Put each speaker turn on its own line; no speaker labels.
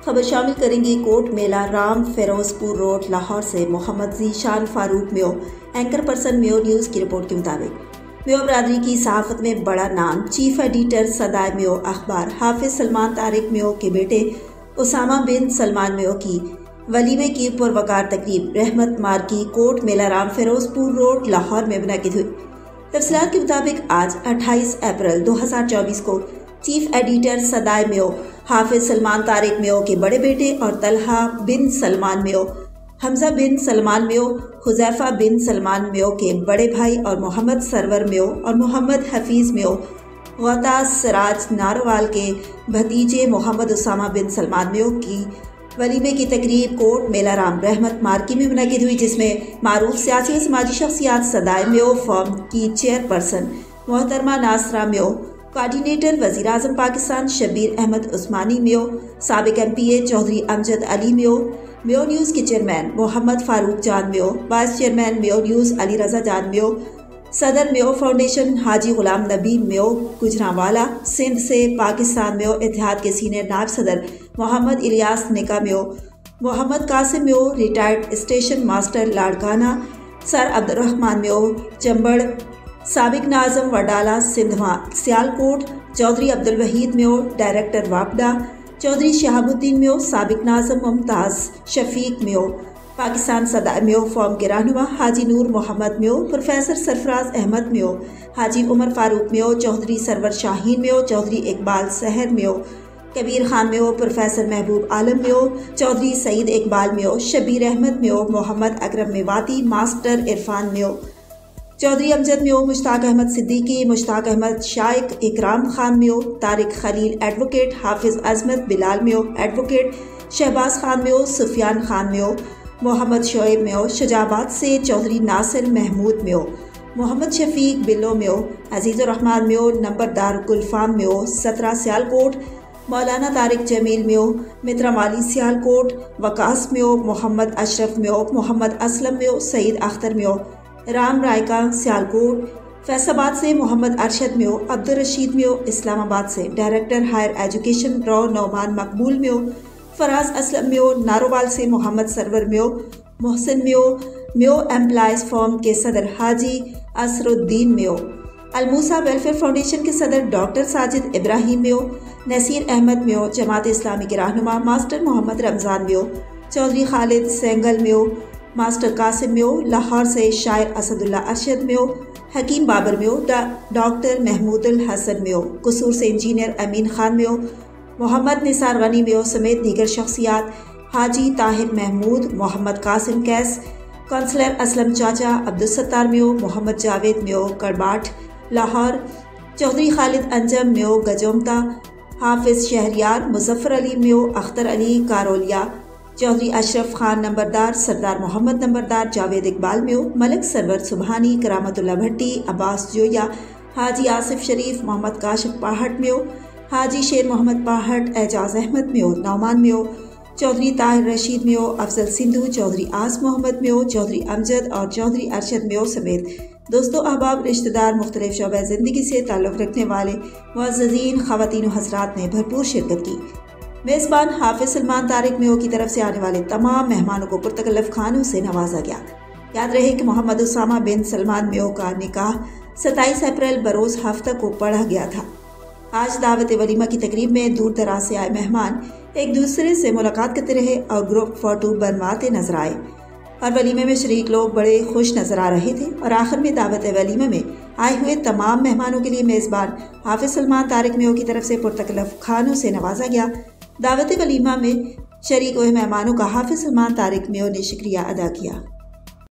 خبر شامل کریں گے کوٹ میلہ رام فیروز پور روڈ لاہور سے محمد ذیشان فاروق میو اینکر پرسن میو نیوز کی رپورٹ کے مطابق میو برادری کی صحافت میں بڑا نام چیف ایڈیٹر صدائے میو اخبار حافظ سلمان طارق میو کے بیٹے اسامہ بن سلمان میو کی ولیمے کی پروقار تقریب رحمت مارکی کوٹ میلہ رام فیروز پور روڈ لاہور میں منعقد ہوئی۔ تفصیلات کے مطابق آج 28 اپریل 2024 کو چیف ایڈیٹر صدائے میو حافظ سلمان طارق میو کے بڑے بیٹے اور طلحہ بن سلمان میو، حمزہ بن سلمان میو، حذیفہ بن سلمان میو کے بڑے بھائی اور محمد سرور میو اور محمد حفیظ میو غوث سراج ناروال کے بھتیجے محمد اسامہ بن سلمان میو کی ولیمے کی تقریب کوٹ میلہ رام رحمت مارکی میں منعقد ہوئی، جس میں معروف سیاسی و سماجی شخصیات صدائے میو فورم کی چیئر پرسن محترمہ ناصرہ میو، کوارڈینیٹر وزیر اعظم پاکستان شبیر احمد عثمانی میو، سابق MPA چودھری امجد علی میو، میو نیوز کے چیئرمین محمد فاروق جان میو، وائس چیئرمین میو نیوز علی رضا جان میو، صدر میو فاؤنڈیشن حاجی غلام نبی میو گجرانوالا سندھ سے، پاکستان میو اتحاد کے سینئر نائب صدر محمد الیاس نکا میو، محمد قاسم میو ریٹائرڈ اسٹیشن ماسٹر لاڑکانہ، سر عبدالرحمن میو چمبڑ، سابق ناظم وڈالہ سندھواں سیالکوٹ، چودھری عبدالوحید میو ڈائریکٹر واپڈا، چودھری شہاب الدین میو سابق ناظم ممتاز شفیق میو، پاکستان صدائے میو فورم کے رہنما حاجی نور محمد میو، پروفیسر سرفراز احمد میو، حاجی عمر فاروق میو، چودھری سرور شاہین میو، چودھری اقبال سحر میو، کبیر خان میو، پروفیسر محبوب عالم میو، چودھری سعید اقبال میو، شبیر احمد میو، محمد اکرم میواتی، ماسٹر عرفان میو، چودھری امجد میو، مشتاق احمد صدیقی، مشتاق احمد شائق، اکرام خان میو، طارق خلیل ایڈوکیٹ، حافظ عظمت بلال میو ایڈوکیٹ، شہباز خان میو، سفیان خان میو، محمد شعیب میو، شجاعت سے چودھری ناصر محمود میو، محمد شفیق بلو میو، عزیز الرحمن میو، نمبردار گلفام میو 17 سیالکوٹ، مولانا طارق جمیل میو، مترا مالی سیالکوٹ، وقاص میو، محمد اشرف میو، محمد اسلم میو، سعید اختر میو، رام رائکا سیالکوٹ، فیصل آباد سے محمد ارشد میو، عبدالرشید میو، اسلام آباد سے ڈائریکٹر ہائر ایجوکیشن رو نعمان مقبول میو، فراز اسلم میو، ناروال سے محمد سرور میو، محسن میو امپلائیز فورم کے صدر حاجی اسر الدین میو، الموسیٰ ویلفیئر فاؤنڈیشن کے صدر ڈاکٹر ساجد ابراہیم میو، نصیر احمد میو، جماعت اسلامی کے رہنما ماسٹر محمد رمضان میو، چودھری خالد سینگل میو، ماسٹر قاسم میو، لاہور سے شاعر اسد اللہ ارشد میو، حکیم بابر میو، ڈاکٹر محمود الحسن میو، قصور سے انجینئر امین خان میو، محمد نثار غنی میو سمیت دیگر شخصیات، حاجی طاہر محمود، محمد قاسم کیس، کونسلر اسلم چاچا، عبدالستار میو، محمد جاوید میو کرباٹ لاہور، چودھری خالد انجم میو گجومتا، حافظ شہریار، مظفر علی میو، اختر علی کارولیا، چودھری اشرف خان نمبردار، سردار محمد نمبردار، جاوید اقبال میو، ملک سرور سبحانی، کرامت اللہ بھٹی، عباس جویا، حاجی آصف شریف، محمد کاشف پاہٹ میو، حاجی شیر محمد پاہٹ، اعجاز احمد میو، نعمان میو، چودھری طاہر رشید میو، افضل سندھو، چودھری آس محمد میو، چودھری امجد اور چودھری ارشد میو سمیت دوستوں احباب رشتہ دار، مختلف شعبہ زندگی سے تعلق رکھنے والے معززین، خواتین و حضرات نے بھرپور شرکت کی۔ میزبان حافظ سلمان طارق میو کی طرف سے آنے والے تمام مہمانوں کو پرتکلف کھانوں سے نوازا گیا۔ یاد رہے کہ محمد اسامہ بن سلمان میو کا نکاح 27 اپریل بروز ہفتہ کو پڑھا گیا تھا۔ آج دعوت ولیمہ کی تقریب میں دور دراز سے آئے مہمان ایک دوسرے سے ملاقات کرتے رہے اور گروپ فوٹو بنواتے نظر آئے، اور ولیمے میں شریک لوگ بڑے خوش نظر آ رہے تھے، اور آخر میں دعوت ولیمہ میں آئے ہوئے تمام مہمانوں کے لیے میزبان حافظ سلمان طارق میو کی طرف سے پرتکلف کھانوں سے نوازا گیا۔ دعوت ولیمہ میں شریک ہوئے مہمانوں کا حافظ سلمان طارق میو نے شکریہ ادا کیا۔